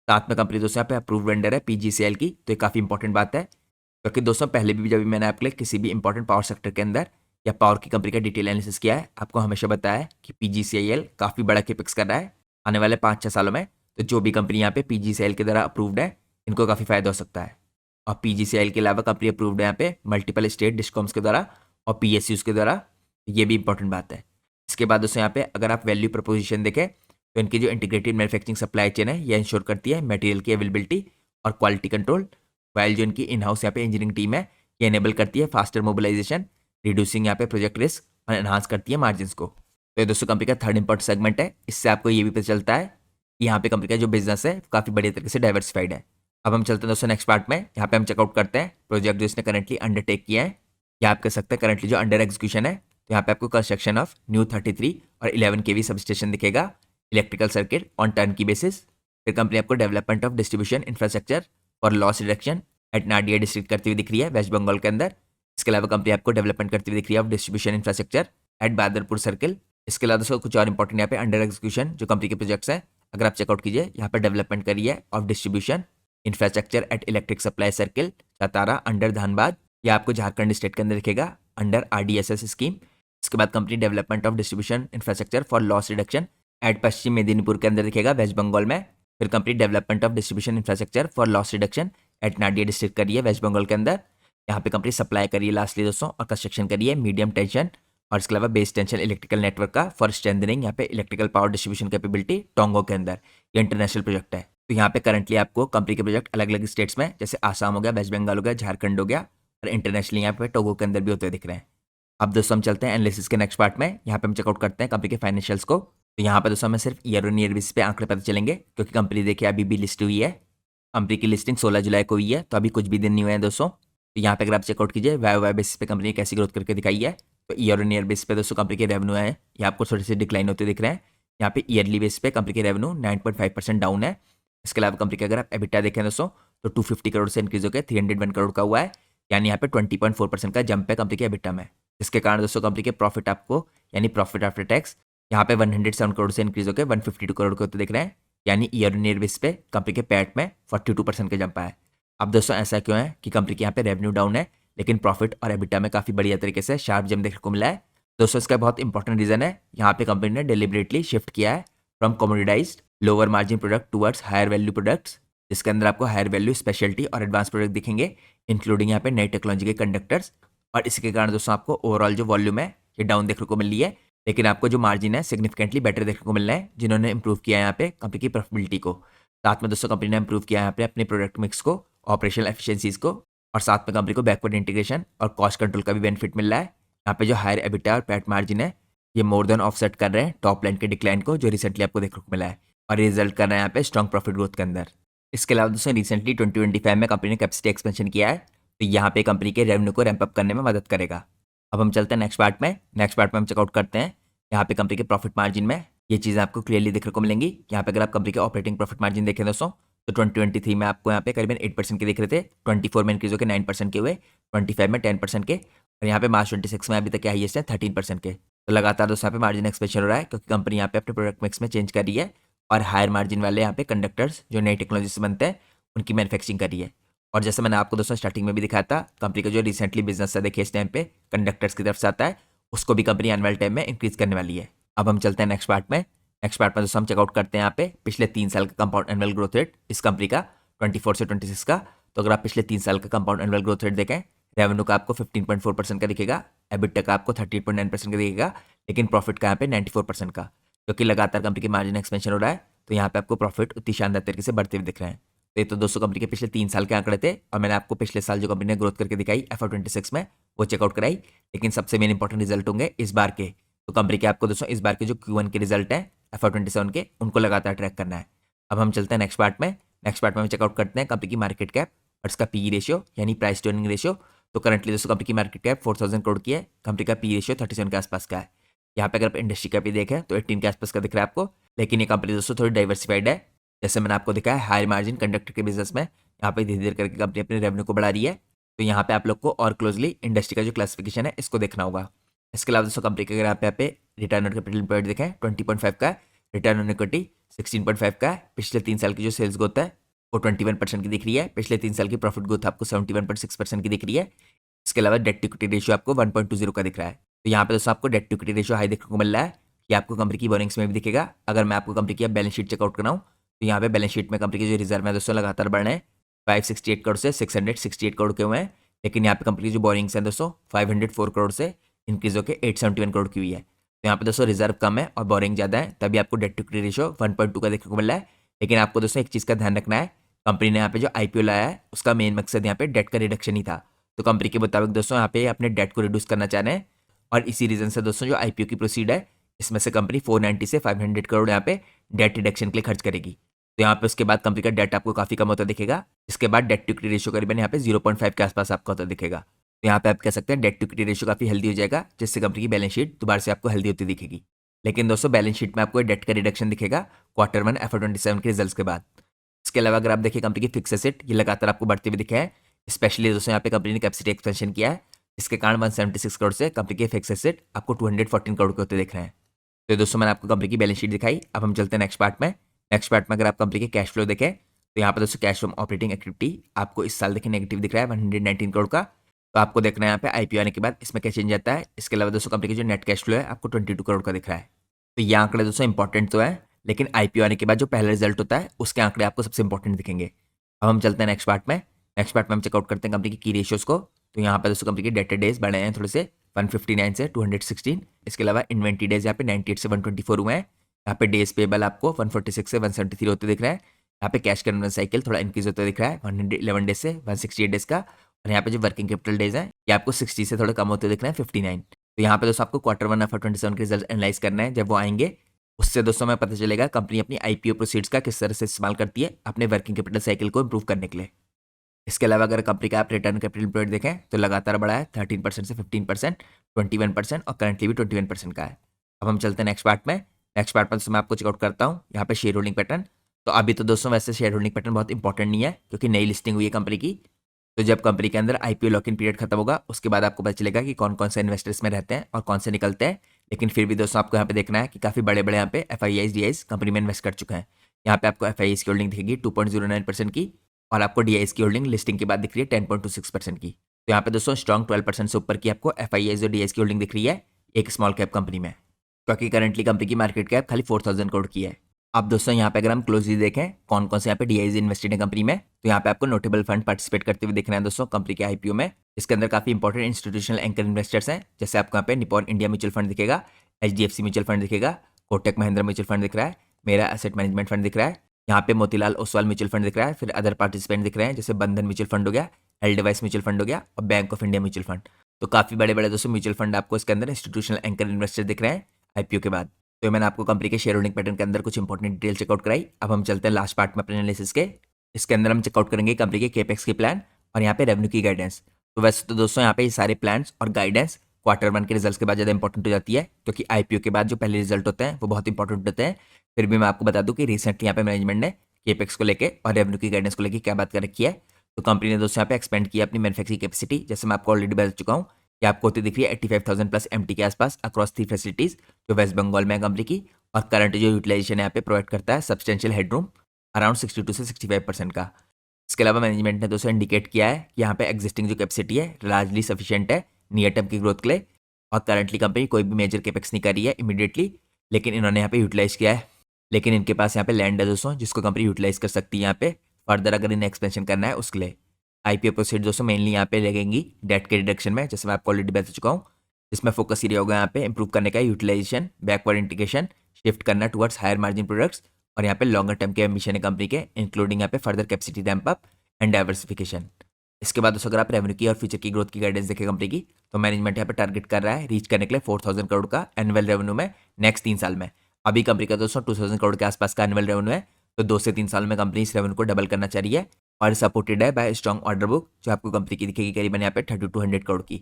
साथ में कंपनी दोस्तों यहाँ पे अप्रूव वेंडर है पीजीसीएल की, तो ये काफ़ी इंपॉर्टेंट बात है क्योंकि दोस्तों पहले भी जब मैंने आपके लिए किसी भी इंपॉर्टेंट पावर सेक्टर के अंदर या पावर की कंपनी का डिटेल एनालिसिस किया है, आपको हमेशा बताया है कि पीजीसीएल काफ़ी बड़ा केपेक्स कर रहा है आने वाले 5-6 सालों में। तो जो भी कंपनी यहाँ पे पीजीसीएल के द्वारा अप्रूव्ड है इनको काफ़ी फायदा हो सकता है। और पीजीसीएल के अलावा कंपनी अप्रूव्ड है यहाँ पे मल्टीपल स्टेट डिस्कॉम्स के द्वारा और पीएसयूज के द्वारा, ये भी इंपॉर्टेंट बात है। इसके बाद दोस्तों यहाँ पे अगर आप वैल्यू प्रपोजिशन देखें तो इनकी जो इंटीग्रेटेड मैन्युफैक्चरिंग सप्लाई चेन है ये इंश्योर करती है मटेरियल की अवेलेबिलिटी और क्वालिटी कंट्रोल, वाइल जो इनकी इन हाउस यहाँ पे इंजीनियरिंग टीम है ये इनेबल करती है फास्टर मोबिलाइजेशन, रिड्यूसिंग यहाँ पे प्रोजेक्ट रिस्क और एनहांस करती है मार्जिन को। तो ये दोस्तों कंपनी का थर्ड इंपॉर्टेंट सेगमेंट है। इससे आपको ये भी पता चलता है कि यहाँ पे कंपनी का जो बिजनेस है काफ़ी बढ़िया तरीके से डाइवर्सिफाइड है। अब हम चलते हैं दोस्तों नेक्स्ट पार्ट में। यहाँ पे हम चेकआउट करते हैं प्रोजेक्ट जो इसने करंटली अंडरटेक किया है या आप कह सकते हैं करंटली जो अंडर एग्जीक्यूशन है। तो यहाँ पे आपको कंस्ट्रक्शन ऑफ न्यू 33 और 11 kV सब स्टेशन दिखेगा, electrical circuit on turnkey basis. फिर कंपनी आपको डेवलपमेंट ऑफ डिस्ट्रीब्यूशन इंफ्रास्ट्रक्चर और loss reduction at Nadia district करती हुई दिख रही है वेस्ट बंगाल के अंदर। इसके अलावा कंपनी आपको डेवलपमेंट करती हुई दिख रही है of distribution infrastructure at Badarpur circle. इसके अलावा दोस्तों कुछ और इंपॉर्टेंट यहाँ पे अंडर एग्जीक्यूशन जो कंपनी के प्रोजेक्ट्स हैं अगर आप चेकआउट कीजिए, यहाँ पर डेवलपमेंट करी है of distribution infrastructure at electric supply circle Chatra under Dhanbad, या आपको झारखंड स्टेट के अंदर दिखेगा अंडर आरडीएसएस स्कीम। इसके बाद company development of distribution infrastructure for loss reduction at Paschim Medinipur के अंदर दिखेगा वेस्ट बंगाल में। फिर company development of distribution infrastructure for loss reduction at Nadia district करी है वेस्ट बंगाल के अंदर। यहाँ पे कंपनी सप्लाई करी है लास्टली दोस्तों और कंस्ट्रक्शन करी है मीडियम टेंशन और इसके अलावा बेस टेंशन इलेक्ट्रिकल नेटवर्क का फॉर स्ट्रेंथनिंग यहाँ पे इलेक्ट्रिकल पावर डिस्ट्रीब्यूशन कैपेबिलिटी टोंगो के अंदर। ये इंटरनेशनल प्रोजेक्ट है। तो यहाँ पे करंटली आपको कंपनी के प्रोजेक्ट अलग अलग स्टेट्स में जैसे आसाम हो गया, वेस्ट बंगाल हो गया, झारखंड हो गया और इंटरनेशनली यहाँ पे टोगो के अंदर भी होते हुए दिख रहे हैं। अब दोस्तों हम चलते हैं एनालिसिस के नेक्स्ट पार्ट में। यहाँ पे हम चेकआउट करते हैं कंपनी के फाइनेंशियल्स को। तो यहाँ पे दोस्तों हमें सिर्फ ईयर ऑन ईयर बेसिस पे आंकड़े पता चलेंगे क्योंकि कंपनी देखिए अभी भी लिस्ट हुई है। कंपनी की लिस्टिंग 16 जुलाई को हुई है, तो अभी कुछ भी दिन नहीं हुए हैं दोस्तों। तो यहाँ पे अगर आप चेकआउट कीजिए वाई बेसिस पे कंपनी ने कैसी ग्रोथ करके दिखाई है। तो ईयर ऑन ईयर बेस पे दोस्तों कंपनी के रेवेन्यू है ये आपको थोड़े से डिक्लाइन होते दिख रहे हैं। यहाँ पे ईयरली बेस पे कंपनी के रेवेन्यू 9.5% डाउन है। इसके अलावा कंपनी के अगर आप एबिटा देखें दोस्तों तो 250 करोड़ से इंक्रीज होकर 301 करोड़ का हुआ है, यानी यहाँ पे 20.4% का जंप है कंपनी के एबिटा में। जिसके कारण दोस्तों कंपनी के प्रॉफिट आपको यानी प्रॉफिट आफ्टर टैक्स यहाँ पे 107 करोड़ से इंक्रीज होकर 152 करोड़ के होते दिख रहे हैं, यानी ईयर ऑन ईयर बेस पे कंपनी के पैट में 42% का जंप है। अब दोस्तों ऐसा क्यों है कि कंपनी के यहाँ पे रेवेन्यू डाउन है लेकिन प्रॉफिट और एबिटा में काफ़ी बढ़िया तरीके से शार्प जंप देखने को मिला है। दोस्तों इसका बहुत इंपॉर्टेंट रीजन है, यहाँ पे कंपनी ने डेलिबरेटली शिफ्ट किया है from commoditized lower margin product towards higher value products, जिसके अंदर आपको हायर वैल्यू स्पेशलिटी और एडवांस प्रोडक्ट दिखेंगे इंक्लूडिंग यहाँ पे नई टेक्नोलॉजी के कंडक्टर्स। और इसके कारण दोस्तों आपको ओवरऑल जो वॉल्यूम है ये डाउन देखने को मिल रही है, लेकिन आपको जो मार्जिन है सिग्निफिकेंटली बेटर देखने को मिल रहा है जिन्होंने इंप्रूव किया है यहाँ पे कंपनी की प्रॉफिटेबिलिटी को। साथ में दोस्तों कंपनी ने इंप्रूव किया है यहाँ पे अपने प्रोडक्ट मिक्स को, ऑपरेशनल एफिशिएंसीज को, और साथ में कंपनी को बैकवर्ड इंटीग्रेशन और कॉस्ट कंट्रोल का भी बेनिफिट मिल रहा है। यहाँ पे जो हायर एबिटा और पैट मार्जिन है ये मोर देन ऑफसेट कर रहे हैं टॉप लाइन के डिक्लाइन को जो रिसेंटली आपको देखने को मिला है, और रिजल्ट कर रहे हैं यहाँ पे स्ट्रॉन्ग प्रॉफिट ग्रोथ के अंदर। इसके अलावा दोस्तों रिसेंटली 2025 में कंपनी ने कैपेसिटी एक्सपेंशन किया है, तो यहाँ पे कंपनी के रेवेन्यू को रैंप अप करने में मदद करेगा। अब हम चलते हैं नेक्स्ट पार्ट में। नेक्स्ट पार्ट में हम चेकआउट करते हैं यहाँ पे कंपनी के प्रॉफिट मार्जिन में ये चीज़ें आपको क्लियरली देखने को मिलेंगी। यहाँ पे अगर आप कंपनी के ऑपरेटिंग प्रॉफिट मार्जिन देखें दोस्तों तो 2023 में आपको यहाँ पे करीबन 8% के दिख रहे थे, 24 में इंक्रीज होकर 9% के हुए, 25 में 10% के, और यहाँ पे मार्च 26 में अभी तक हाईएस्ट है 13% के। तो लगातार दोस्तों यहाँ पे मार्जिन एक्सपेंशन हो रहा है क्योंकि कंपनी यहाँ पे अपने प्रोडक्ट मिक्स में चेंज कर रही है और हायर मार्जिन वाले यहाँ पे कंडक्टर्स जो नई टेक्नोलॉजी से बनते हैं उनकी मैन्युफैक्चरिंग कर रही है। और जैसे मैंने आपको दोस्तों स्टार्टिंग में भी दिखाया था, कंपनी का जो रिसेंटली बिजनेस है देखिए इस टाइम पे कंडक्टर्स की तरफ से आता है, उसको भी कंपनी आने वाले टाइम में इंक्रीज करने वाली है। अब हम चलते हैं नेक्स्ट पार्ट में। नेक्स्ट पार्ट में दोस्तों हम चेकआउट करते हैं यहाँ पे पिछले 3 साल का कंपाउंड एनुअल ग्रोथ रेट इस कंपनी का 24 से 26 का। तो अगर आप पिछले 3 साल का कंपाउंड एनुअल ग्रोथ रेट देखें, रेवेन्यू का आपको 15.4% का दिखेगा, एबिटा का आपको 13.9% का दिखेगा, लेकिन प्रॉफिट का यहाँ पे 94% का, क्योंकि लगातार कंपनी की मार्जिन एक्सपेंशन हो रहा है तो यहाँ पे आपको प्रॉफिट उतनी शानदार तरीके से बढ़ते हुए दिख रहे हैं। तो ये तो दोस्तों कंपनी के पिछले 3 साल के आंकड़े थे और मैंने आपको पिछले साल जो कंपनी ने ग्रोथ करके दिखाई FY26 में वो चेकआउट कराई, लेकिन सबसे मेन इंपॉर्टेंट रिजल्ट होंगे इस बार के। तो कंपनी के आपको दोस्तों इस बार के जो Q1 के रिजल्ट है FY27 के, उनको लगातार ट्रैक करना है। अब हम चलते हैं नेक्स्ट पार्ट में। नेक्स्ट पार्ट में हम चेकआउट करते हैं कंपनी की मार्केट कैप और इसका पी रेशियो यानी प्राइस टू अर्निंग रेशियो। तो करंटली दोस्तों कंपनी की मार्केट कैप 4000 करोड़ की है, कंपनी का पी रेशियो 37 के आसपास का है। यहाँ पे अगर आप इंडस्ट्री का भी देखें तो 18 के आसपास का दिख रहा है आपको, लेकिन ये कंपनी दोस्तों थोड़ी डाइवर्सिफाइड है। जैसे मैंने आपको दिखाया हाई मार्जिन कंडक्टर के बिजनेस में यहाँ पे धीरे धीरे करके कंपनी अपने रेवेन्यू को बढ़ा रही है। तो यहाँ पे आप लोग को और क्लोजली इंडस्ट्री का जो क्लासिफिकेशन है इसको देखना होगा। इसके अलावा दोस्तों कंपनी के अगर आप यहाँ पे रिटर्न ऑन कैपिटल एम्प्लॉयड देखें 20.5 का है, रिटर्न ऑन इक्विटी 16.5 का है। पिछले 3 साल की जो सेल्स ग्रोथ है वो 21% की दिख रही है, पिछले 3 साल की प्रॉफिट ग्रोथ आपको 71.6% की दिख रही है। इसके अलावा डेट टू इक्विटी रेशियो आपको 1.20 का दिख रहा है। तो यहाँ पे दोस्तों आपको debt to equity ratio high देखने को मिल रहा है, ये आपको कंपनी की बोरिंग्स में भी दिखेगा। अगर मैं आपको कंपनी की बैलेंस शीट चेकआउट कराऊँ तो यहाँ पे बैलेंस शीट में कंपनी के जो रिजर्व है दोस्तों लगातार बढ़ रहे हैं, 568 करोड़ से 668 करोड़ के हुए हैं। लेकिन यहाँ पे कंपनी की जो बोरिंग्स हैं दोस्तों 504 करोड़ से इंक्रीज होकर 871 करोड़ की हुई है। तो यहाँ पे दोस्तों रिजर्व कम है और बोरिंग ज़्यादा है, तभी आपको डेट टू इक्विटी रेशियो 1.2 का देखने को मिल रहा है। लेकिन आपको दोस्तों एक चीज़ का ध्यान रखना है, कंपनी ने यहाँ पे जो IPO लाया है उसका मेन मकसद यहाँ पे डेट का रिडक्शन ही था। तो कंपनी के मुताबिक दोस्तों यहाँ पे अपने डेट को रिड्यूस करना चाह रहे हैं और इसी रीजन से दोस्तों जो IPO की प्रोसीड है इसमें से कंपनी 490 से 500 करोड़ यहाँ पे डेट रिडक्शन के लिए खर्च करेगी। तो यहाँ पे उसके बाद कंपनी का डेट आपको काफ़ी कम होता दिखेगा। इसके बाद डेट टू इक्विटी रेशियो करीबन यहाँ पे 0.5 के आसपास आपका होता दिखेगा। तो यहाँ पे आप कह सकते हैं डेट टू इक्विटी रेशियो काफ़ी हेल्दी हो जाएगा, जिससे कंपनी की बैलेंस शीट दोबारा से आपको हेल्दी होती दिखेगी। लेकिन दोस्तों बैलेंस शीट में आपको डेट का रिडक्शन दिखेगा Q1 FY27 के रिजल्ट के बाद। इसके अलावा अगर आप देखिए कंपनी की फिक्स एसेट ये लगातार आपको बढ़ते हुए दिखे हैं, स्पेशली दोस्तों यहाँ पे कंपनी ने कैपेसिटी एक्सपेंशन किया है, इसके कारण 176 करोड़ से कंपनी के फिक्स एसेट आपको 214 करोड़ के होते दिख रहे हैं। तो दोस्तों मैंने आपको कंपनी की बैलेंस शीट दिखाई। अब हम चलते हैं नेक्स्ट पार्ट में। नेक्स्ट पार्ट में अगर आप कंपनी के कैश फ्लो देखें तो यहाँ पर दोस्तों कैश फ्रॉम ऑपरेटिंग एक्टिविटी आपको इस साल देखिए नेगेटिव दिख रहा है 119 करोड़ का। तो आपको देखना है यहाँ पे IPO आने के बाद इसमें क्या चेंज आता है। इसके अलावा दोस्तों कंपनी की जो नेट कैश फ्लो है आपको 22 करोड़ का दिख रहा है। तो ये आंकड़े दोस्तों इंपॉर्टेंट तो है, लेकिन IPO आने के बाद जो पहला रिजल्ट होता है उसके आंकड़े आपको सबसे इंपॉर्टेंट दिखेंगे। अब हम चलते हैं नेक्स्ट पार्ट में। नेक्स्ट पार्ट में हम चेकआउट करते हैं कंपनी की रेशियोज को। तो यहाँ पर दोस्तों कंपनी के डेटर डेज बढ़े हैं थोड़े से 159 से 216। इसके अलावा इन्वेंट्री डेज यहाँ पे 98 से 124 हुए हैं। यहाँ पे डेज पेबल आपको 146 से 173 होते दिख रहा है। यहाँ पे कैश कन्वर्जन साइकिल थोड़ा इंक्रीज होता दिख रहा है 111 डेज से 168 डेज का। और यहाँ पे जो वर्किंग कैपिटल डेज है ये आपको 60 से थोड़ा कम होते दिख रहे हैं 59। तो यहाँ पे दोस्तों आपको Q1 FY27 के रिजल्ट एनालाइज करना है, जब वो आएंगे उससे दोस्तों हमें पता चलेगा कंपनी अपनी IPO प्रोसीड्स का किस तरह से इस्तेमाल करती है अपने वर्किंग कैपिटल साइकिल को इंप्रूव करने के लिए। इसके अलावा अगर कंपनी का आप रिटर्न कैपिटल एम्प्लॉयड देखें तो लगातार बढ़ा है 13% से 15%, 21% और करंटली भी 21% का है। अब हम चलते हैं नेक्स्ट पार्ट में। नेक्स्ट पार्ट में मैं आपको चेकआउट करता हूँ यहाँ पे शेयर होल्डिंग पैटर्न। तो अभी तो दोस्तों वैसे शेयर होल्डिंग पैटर्न बहुत इंपॉर्टेंट नहीं है क्योंकि नई लिस्टिंग हुई है कंपनी की। तो जब कंपनी के अंदर IPO लॉक इन पीरियड खत्म होगा उसके बाद आपको पता चलेगा कि कौन कौन से इन्वेस्टर्स में रहते हैं और कौन से निकलते हैं। लेकिन फिर भी दोस्तों आपको यहाँ पे देखना है कि काफ़ी बड़े बड़े यहाँ पे FIIs DIs कंपनी में इन्वेस्ट कर चुके हैं। यहाँ पे आपको FIIs की होल्डिंग दिखेगी 2.09% की और आपको DIs की होल्डिंग लिस्टिंग के बाद दिख रही है 10.26% की। तो यहाँ पे दोस्तों स्ट्रॉन्ग 12% से ऊपर की आपको FIIs और DIs की होल्डिंग दिख रही है एक स्मॉल कैप कंपनी में, क्योंकि करंटली कंपनी की मार्केट कैप खाली 4000 करोड़ की है। अब दोस्तों यहाँ पे अगर हम क्लोजली देखें कौन कौन से यहाँ पे DIs इन्वेस्टेड है कंपनी में, तो यहाँ पे आपको नोटेबल फंड पार्टिसिपेट करते हुए दिख रहे हैं दोस्तों कंपनी के IPO में। इसके अंदर काफी इंपॉर्टेंट इंस्टीट्यूशनल एंकर इन्वेस्टर्स हैं, जैसे आपको यहाँ पे निपॉन इंडिया म्यूचुअल फंड दिखेगा, HDFC म्यूचुअल फंड दिखेगा, कोटक महिंद्रा म्यूचुअल फंड दिख रहा है, मेरा एसेट मैनेजमेंट फंड दिख रहा है, यहाँ पे मोतीलाल ओसवाल म्यूचुअल फंड दिख रहा है, फिर अदर पार्टिसिपेंट दिख रहे हैं जैसे बंधन म्यूचुअल फंड हो गया, एल्डेवाइस म्यूचुअल फंड हो गया और bank of India mutual fund. तो काफी बड़े बड़े दोस्तों म्यूचुअल फंड आपको इसके अंदर इंस्टीट्यूशनल एंकर इन्वेस्टर दिख रहे हैं IPO के बाद। तो मैंने आपको कंपनी के शेयर होल्डिंग पैटर्न के अंदर कुछ इंपॉर्टेंट डिटेल चेकआउट कराई। अब हम चलते हैं लास्ट पार्ट में अपने एनालिसिस के। इसके अंदर हम चेकआउट करेंगे कंपनी के केपेक्स के प्लान और यहाँ पे रेवेन्यू की गाइडेंस। तो वैसे तो दोस्तों यहाँ पे ये सारे प्लान्स और गाइडेंस Q1 के रिजल्ट के बाद ज़्यादा इंपॉर्टेंट हो जाती है, क्योंकि IPO के बाद जो पहले रिजल्ट होते हैं वो बहुत इंपॉर्टेंट होते हैं। फिर भी मैं आपको बता दूं कि रिसेंटली यहाँ पे मैनेजमेंट ने केपेक्स को लेके और रेवेन्यू की गाइडेंस को लेके क्या बात कर रखी है। तो कंपनी ने दोस्तों यहाँ पे एक्सपेंड किया अपनी मैन्युफैक्चरिंग कैपेसिटी, जैसे मैं आपको ऑलरेडी बता चुका हूँ कि आपको होती दिख रही है 85,000 प्लस एमटी के आसपास अक्रॉस 3 फैसिलिटीज जो वेस्ट बंगाल में है कंपनी की। और करंट जो यूटिलाइजेशन यहाँ पे प्रोवाइड करता है सब्सटेंशियल हेडरूम अराउंड 62 से 65% का। इसके अलावा मैनेजमेंट ने दोस्तों इंडिकेट किया है कि यहाँ पे एग्जिस्टिंग जो कैपेसिटी है लार्जली सफिशिएंट है नियर टर्म की ग्रोथ के लिए। और करंटली कंपनी कोई भी मेजर कैपेक्स नहीं कर रही है इमीडिएटली, लेकिन इन्होंने यहाँ पे यूटिलाइज किया है। लेकिन इनके पास यहाँ पे लैंड है दोस्तों जिसको कंपनी यूटिलाइज कर सकती है यहाँ पे फर्दर अगर इन्हें एक्सपेंशन करना है उसके लिए। आईपीओ प्रोसीड दोस्तों मेनली यहाँ पे लगेंगी डेट के रिडक्शन में, जैसे मैं आपको ऑलरेडी बता चुका हूँ। इसमें फोकस एरिया होगा यहाँ पे इंप्रूव करने का यूटिलाइजेशन, बैकवर्ड इंटीग्रेशन, शिफ्ट करना टुवर्ड्स हायर मार्जिन प्रोडक्ट्स, और यहाँ पे लॉन्गर टर्म के एम्बिशन है कंपनी के इंक्लूडिंग यहाँ पे further capacity ramp up and diversification. इसके बाद दोस्तों अगर आप रेवेन्यू की और फ्यूचर की ग्रोथ की गाइडेंस देखें कंपनी की, तो मैनेजमेंट यहाँ पे टारगेट कर रहा है रीच करने के लिए 4,000 करोड़ का एनुअल रेवेन्यू में नेक्स्ट 3 साल में। अभी कंपनी का दोस्तों 2,000 करोड़ के आसपास का एनुअल रेवेन्यू है, तो 2 से 3 साल में कंपनी इस रेवेन्यू को डबल करना चाह रही है। और सपोर्टेड है बाय स्ट्रॉन्ग ऑर्डर बुक जो आपको कंपनी की दिखेगी करीबन यहाँ पे 3200 करोड़ की।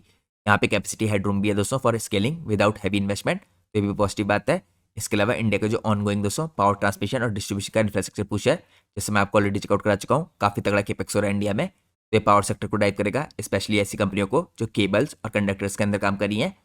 यहाँ पे कैपेसिटी हेडरूम भी है दोस्तों for scaling without heavy investment, तो ये भी पॉजिटिव बात है। इसके अलावा इंडिया का जो ऑनगोइंग दोस्तों पावर ट्रांसमिशन और डिस्ट्रीब्यूशन का इंफ्रास्ट्रक्चर पुश है, जैसे मैं आपको ऑलरेडी चेकआउट करा चुका हूँ, काफी तगड़ा केपेक्स हो रहा है इंडिया में। तो ये पावर सेक्टर को ड्राइव करेगा, स्पेशली ऐसी कंपनियों को जो केबल्स और कंडक्टर्स के अंदर काम कर रही हैं।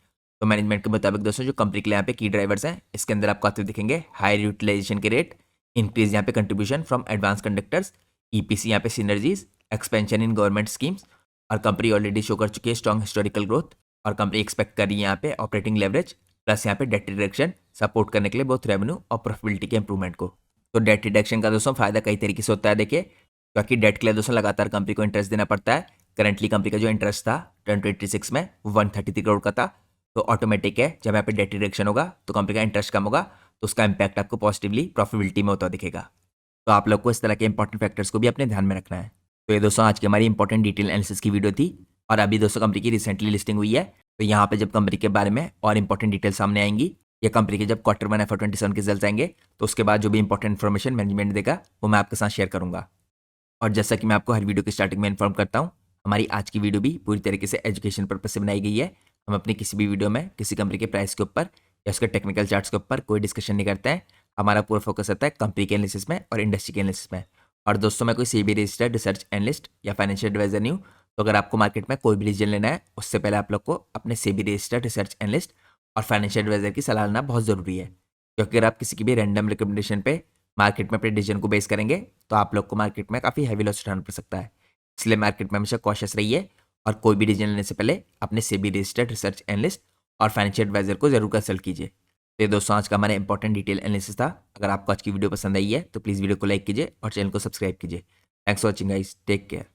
तो मैनेजमेंट के मुताबिक दोस्तों जो कंपनी के लिए यहाँ पे की ड्राइवर्स हैं, इसके अंदर आपको आते हुए दिखेंगे हायर यूटिलाइजेशन के रेट, इंक्रीज यहाँ पे contribution from advance conductors, EPC यहाँ पे synergies, expansion in government schemes. और कंपनी ऑलरेडी शो कर चुकी है स्ट्रॉन्ग हिस्टोरिकल ग्रोथ, और कंपनी एक्सपेक्ट कर रही है यहाँ पे ऑपरेटिंग लेवरेज प्लस यहाँ पे डेट रिडक्शन सपोर्ट करने के लिए बहुत रेवेन्यू और प्रॉफिटेबिलिटी के इंप्रूवमेंट को। तो डेट रिडक्शन का दोस्तों फायदा कई तरीके से होता है देखिए, क्योंकि डेट के लिए दोस्तों लगातार कंपनी को इंटरेस्ट देना पड़ता है। करंटली कंपनी का जो इंटरेस्ट था 2026 में वो 133 करोड़ का था, तो ऑटोमेटिक है जब यहाँ पे डेट रिडक्शन होगा तो कंपनी का इंटरेस्ट कम होगा, तो उसका इंपैक्ट आपको पॉजिटिवली प्रॉफिटेबिलिटी में होता दिखेगा। तो आप लोग को इस तरह के इंपॉर्टेंट फैक्टर्स को भी अपने ध्यान में रखना है। तो ये दोस्तों आज की हमारी इंपॉर्टेंट डिटेल एनालिसिस की वीडियो थी, और अभी दोस्तों कंपनी की रिसेंटली लिस्टिंग हुई है, तो यहाँ पे जब कंपनी के बारे में और इंपॉर्टेंट डिटेल सामने आएंगी या कंपनी के जब Q1 FY27 के रिजल्ट आएंगे, तो उसके बाद जो भी इंपॉर्टेंट इन्फॉर्मेशन मैनेजमेंट देगा वो मैं आपके साथ शेयर करूंगा। और जैसा कि मैं आपको हर वीडियो की स्टार्टिंग में इन्फॉर्म करता हूँ, हमारी आज की वीडियो भी पूरी तरीके से एजुकेशन पर्पज से बनाई गई है। हम अपनी किसी भी वीडियो में किसी कंपनी के प्राइस के ऊपर या उसके टेक्निकल चार्ट्स के ऊपर कोई डिस्कशन नहीं करते हैं। हमारा पूरा फोकस रहता है कंपनी के एनालिसिस में और इंडस्ट्री के एनालिसिस में। और दोस्तों मैं कोई सेबी रजिस्टर्ड रिसर्च एनालिस्ट या फाइनेंशियल एडवाइजर नहीं हूँ, तो अगर आपको मार्केट में कोई भी डिसीजन लेना है उससे पहले आप लोग को अपने सेबी रजिस्टर्ड रिसर्च एनालिस्ट और फाइनेंशियल एडवाइजर की सलाह लेना बहुत ज़रूरी है। क्योंकि अगर आप किसी की भी रैंडम रिकमेंडेशन पे मार्केट में अपने डिसीजन को बेस करेंगे तो आप लोग को मार्केट में काफ़ी हैवी लॉस उठाना पड़ सकता है। इसलिए मार्केट में हमेशा कॉशियस रहिए और कोई भी डिसीजन लेने से पहले अपने सेबी रजिस्टर्ड रिसर्च एनालिस्ट और फाइनेंशियल एडवाइजर को जरूर कंसल्ट कीजिए। तो ये दोस्तों आज का हमारा इंपॉर्टेंट डिटेल एनालिसिस था। अगर आपको आज की वीडियो पसंद आई है तो प्लीज़ वीडियो को लाइक कीजिए और चैनल को सब्सक्राइब कीजिए। Thanks for watching guys, take care.